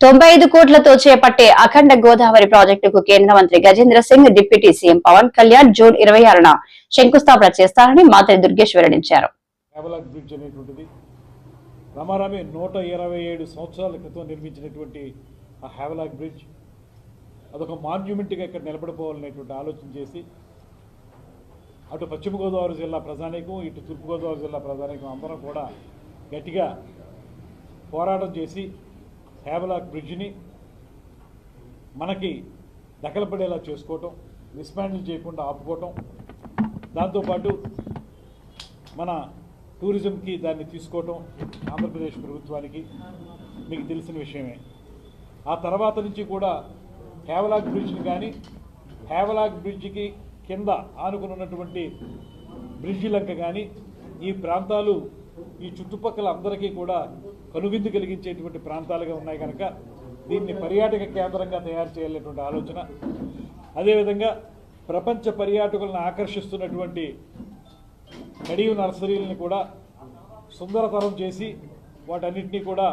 95 కోట్లతో చేపట్టే అఖండ గోదావరి ప్రాజెక్టుకు కేంద్ర మంత్రి Gajendra Singh deputy CM Pawan Kalyan June 26న శంకుస్థాపన చేస్తారని మంత్రి దుర్గేష్ వెల్లడించారు. రమారమి 127 సంవత్సరాల క్రితం నిర్మించినటువంటి ఆ హ్యావలాక్ బ్రిడ్జ్ అదొక మాన్యుమెంట్గా ఇక్కడ నిలబడిపోవాలనేటువంటి ఆలోచన చేసి అటు పశ్చిమ గోదావరి జిల్లా ప్రజానీకం ఇటు తూర్పు గోదావరి జిల్లా ప్రజానీకం అందరం కూడా గట్టిగా పోరాటం చేసి హ్యావలాక్ బ్రిడ్జిని మనకి దఖలపడేలా చేసుకోవటం, డిస్మాండిల్ చేయకుండా ఆపుకోవటం, దాంతోపాటు మన టూరిజంకి దాన్ని తీసుకోవటం ఆంధ్రప్రదేశ్ ప్రభుత్వానికి మీకు తెలిసిన విషయమే. ఆ తర్వాత నుంచి కూడా హ్యావలాక్ బ్రిడ్జ్ని కానీ హ్యావలాక్ బ్రిడ్జికి కింద ఆనుకున్నటువంటి బ్రిడ్జి లంక కానీ ఈ ప్రాంతాలు ఈ చుట్టుపక్కల అందరికీ కూడా కనువిందు కలిగించేటువంటి ప్రాంతాలుగా ఉన్నాయి కనుక దీన్ని పర్యాటక కేంద్రంగా తయారు చేయాలనేటువంటి ఆలోచన, అదేవిధంగా ప్రపంచ పర్యాటకులను ఆకర్షిస్తున్నటువంటి కడియు నర్సరీలను కూడా సుందరతరం చేసి వాటన్నింటినీ కూడా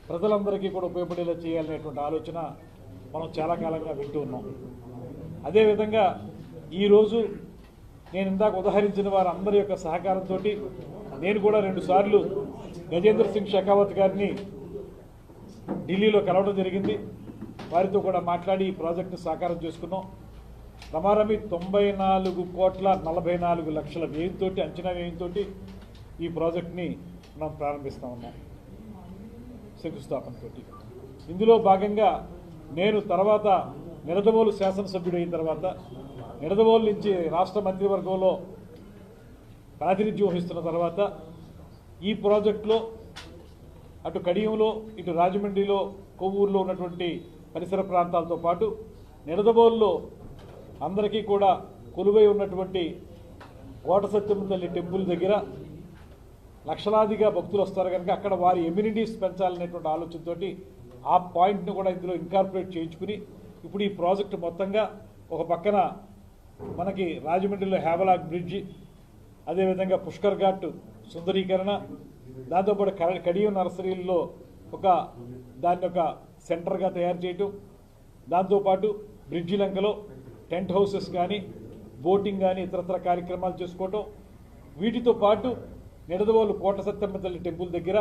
ప్రజలందరికీ కూడా ఉపయోగపడేలా చేయాలనేటువంటి ఆలోచన మనం చాలా కాలంగా వింటూ ఉన్నాం. అదేవిధంగా ఈరోజు నేను ఇందాక ఉదాహరించిన వారందరి యొక్క సహకారంతో నేను కూడా 2 సార్లు గజేంద్ర సింగ్ షెకావత్ గారిని ఢిల్లీలో కలవడం జరిగింది. వారితో కూడా మాట్లాడి ఈ ప్రాజెక్టును సాకారం చేసుకున్నాం. రమారమి 94,44,00,000 వ్యయంతో, అంచనా వ్యయంతో ఈ ప్రాజెక్ట్ని మనం ప్రారంభిస్తూ ఉన్నాం శంకుస్థాపనతో. ఇందులో భాగంగా నేను తర్వాత నిడదవోలు శాసనసభ్యుడు అయిన తర్వాత నిడదవోలు నుంచి రాష్ట్ర మంత్రివర్గంలో ప్రాతినిధ్యం వహిస్తున్న తర్వాత ఈ ప్రాజెక్టులో అటు కడియంలో ఇటు రాజమండ్రిలో కొవ్వూరులో ఉన్నటువంటి పరిసర ప్రాంతాలతో పాటు నిడదవోలులో అందరికీ కూడా కొలువై ఉన్నటువంటి కోట సత్యమ్మ తల్లి టెంపుల్ దగ్గర లక్షలాదిగా భక్తులు వస్తారు కనుక అక్కడ వారి ఎమ్యూనిటీస్ పెంచాలనేటువంటి ఆలోచనతో ఆ పాయింట్ను కూడా ఇందులో ఇన్కార్పొరేట్ చేయించుకుని ఇప్పుడు ఈ ప్రాజెక్టు మొత్తంగా ఒక పక్కన మనకి రాజమండ్రిలో హ్యావలాక్ బ్రిడ్జి, అదేవిధంగా పుష్కర్ ఘాట్ సుందరీకరణ, దాంతోపాటు కడియం నర్సరీల్లో దాన్ని ఒక సెంటర్గా తయారు చేయటం, దాంతోపాటు బ్రిడ్జి లంకలో టెంట్ హౌసెస్ కానీ బోటింగ్ కానీ ఇతరత్ర కార్యక్రమాలు చేసుకోవటం, వీటితో పాటు నిడదవోలు కోట సత్యమ్మ తల్లి టెంపుల్ దగ్గర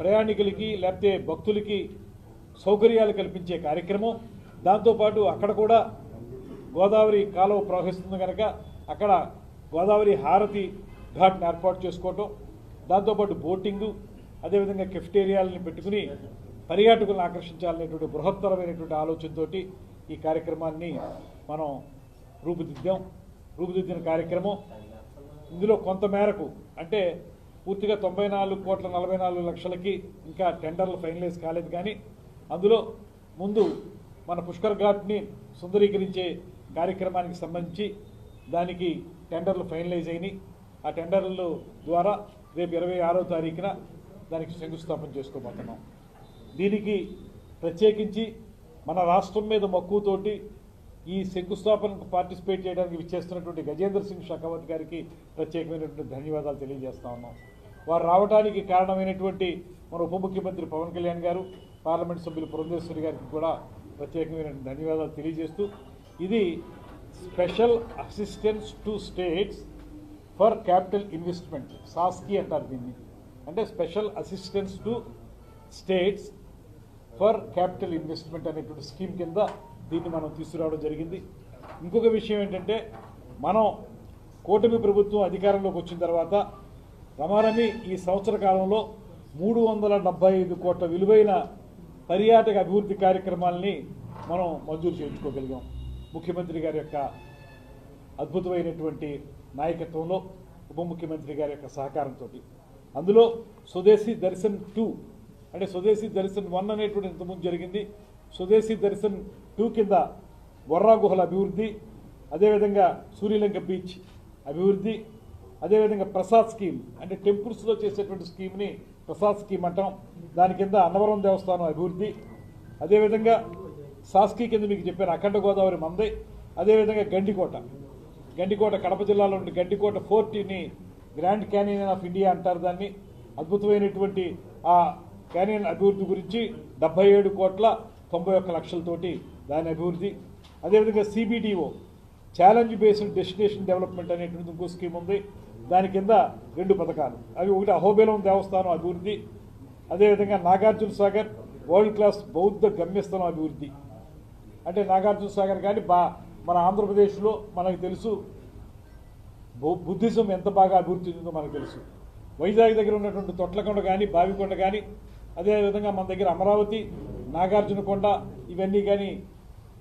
ప్రయాణికులకి లేకపోతే భక్తులకి సౌకర్యాలు కల్పించే కార్యక్రమం, దాంతోపాటు అక్కడ కూడా గోదావరి కాలువ ప్రవహిస్తుంది కనుక అక్కడ గోదావరి హారతి ఘాట్ని ఏర్పాటు చేసుకోవటం, దాంతోపాటు బోటింగు, అదేవిధంగా కెఫ్టేరియాలని పెట్టుకుని పర్యాటకులను ఆకర్షించాలనేటువంటి బృహత్తరమైనటువంటి ఆలోచనతో ఈ కార్యక్రమాన్ని మనం రూపుదిద్దిన కార్యక్రమం. ఇందులో కొంతమేరకు అంటే పూర్తిగా 94,44,00,000కి ఇంకా టెండర్లు ఫైనలైజ్ కాలేదు, కానీ అందులో ముందు మన పుష్కర్ ఘాట్ని సుందరీకరించే కార్యక్రమానికి సంబంధించి దానికి టెండర్లు ఫైనలైజ్ అయినాయి. ఆ టెండర్ల ద్వారా రేపు 26వ తారీఖున దానికి శంకుస్థాపన చేసుకోబోతున్నాం. దీనికి ప్రత్యేకించి మన రాష్ట్రం మీద మక్కువతోటి ఈ శంకుస్థాపనకు పార్టిసిపేట్ చేయడానికి విచ్చేస్తున్నటువంటి గజేంద్ర సింగ్ షెకావత్ గారికి ప్రత్యేకమైనటువంటి ధన్యవాదాలు తెలియజేస్తా ఉన్నాం. వారు రావడానికి కారణమైనటువంటి మన ఉప ముఖ్యమంత్రి పవన్ కళ్యాణ్ గారు, పార్లమెంట్ సభ్యులు పురంధేశ్వరి గారికి కూడా ప్రత్యేకమైన ధన్యవాదాలు తెలియజేస్తూ, ఇది special assistance to states for capital investment, సాస్కి అంటారు దీన్ని. అంటే special assistance to states for capital investment అనేటువంటి స్కీమ్ కింద దీన్ని మనం తీసుకురావడం జరిగింది. ఇంకొక విషయం ఏంటంటే, మనం కూటమి ప్రభుత్వం అధికారంలోకి వచ్చిన తర్వాత రమారమి ఈ సంవత్సర కాలంలో 375 కోట్ల విలువైన పర్యాటక అభివృద్ధి కార్యక్రమాలని మనం మంజూరు చేయించుకోగలిగాం. ముఖ్యమంత్రి గారి యొక్క అద్భుతమైనటువంటి నాయకత్వంలో, ఉప ముఖ్యమంత్రి గారి యొక్క సహకారంతో. అందులో స్వదేశీ దర్శన్ 2 అంటే స్వదేశీ దర్శన్ 1 అనేటువంటి ఇంతకుముందు జరిగింది. స్వదేశీ దర్శన్ 2 కింద బొర్రా గుహల అభివృద్ధి, అదేవిధంగా సూర్యలంక బీచ్ అభివృద్ధి, అదేవిధంగా ప్రసాద్ స్కీమ్ అంటే టెంపుల్స్లో చేసేటువంటి స్కీమ్ని ప్రసాద్ స్కీమ్ అంటాం. దాని కింద అన్నవరం దేవస్థానం అభివృద్ధి, అదేవిధంగా సాస్కీ కింద మీకు చెప్పాను అఖండ గోదావరి మందే, అదేవిధంగా గండికోట కడప జిల్లాలో ఉండే గండికోట ఫోర్ట్ని గ్రాండ్ క్యానియన్ ఆఫ్ ఇండియా అంటారు దాన్ని. అద్భుతమైనటువంటి ఆ క్యానియన్ అభివృద్ధి గురించి 77,91,00,000తోటి దాని అభివృద్ధి. అదేవిధంగా CBDO challenge based destination development అనేటువంటి ఇంకో స్కీమ్ ఉంది. దాని కింద 2 పథకాలు. అవి ఒకటి అహోబిలం దేవస్థానం అభివృద్ధి, అదేవిధంగా నాగార్జున సాగర్ వరల్డ్ క్లాస్ బౌద్ధ గమ్యస్థలం అభివృద్ధి. అంటే నాగార్జున సాగర్ కానీ మన ఆంధ్రప్రదేశ్లో మనకు తెలుసు బుద్ధిజం ఎంత బాగా అభివృద్ధి చెందిందో మనకు తెలుసు. వైజాగ్ దగ్గర ఉన్నటువంటి తొట్లకొండ కానీ బావికొండ కానీ, అదేవిధంగా మన దగ్గర అమరావతి, నాగార్జునకొండ ఇవన్నీ కానీ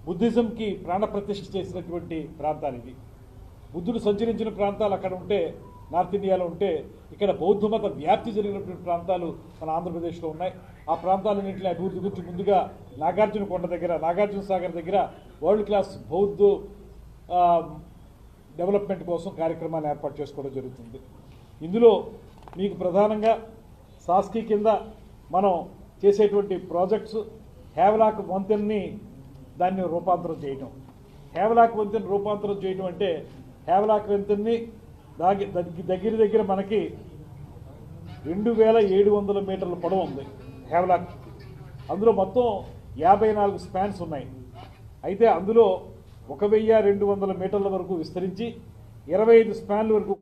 బుద్ధిజంకి ప్రాణప్రతిష్ఠ చేసినటువంటి ప్రాంతాలు ఇవి. బుద్ధుడు సంచరించిన ప్రాంతాలు అక్కడ ఉంటే, నార్త్ ఇండియాలో ఉంటే, ఇక్కడ బౌద్ధ మత వ్యాప్తి జరిగినటువంటి ప్రాంతాలు మన ఆంధ్రప్రదేశ్లో ఉన్నాయి. ఆ ప్రాంతాలన్నింటినీ అభివృద్ధి గురించి ముందుగా నాగార్జునకొండ దగ్గర, నాగార్జున సాగర్ దగ్గర వరల్డ్ క్లాస్ బౌద్ధ డెవలప్మెంట్ కోసం కార్యక్రమాన్ని ఏర్పాటు చేసుకోవడం జరుగుతుంది. ఇందులో మీకు ప్రధానంగా సాస్కీ కింద మనం చేసేటువంటి ప్రాజెక్ట్స్ హేవలాక్ వంతెనని దాన్ని రూపాంతరం చేయటం. హేవలాక్ వంతెన రూపాంతరం చేయటం అంటే హేవలాక్ వంతెనని దగ్గర మనకి 2,700 మీటర్ల పొడవు ఉంది హేవలాక్. అందులో మొత్తం 54 స్పాన్స్ ఉన్నాయి. అయితే అందులో 1,200 మీటర్ల వరకు విస్తరించి 25 స్పాన్ల వరకు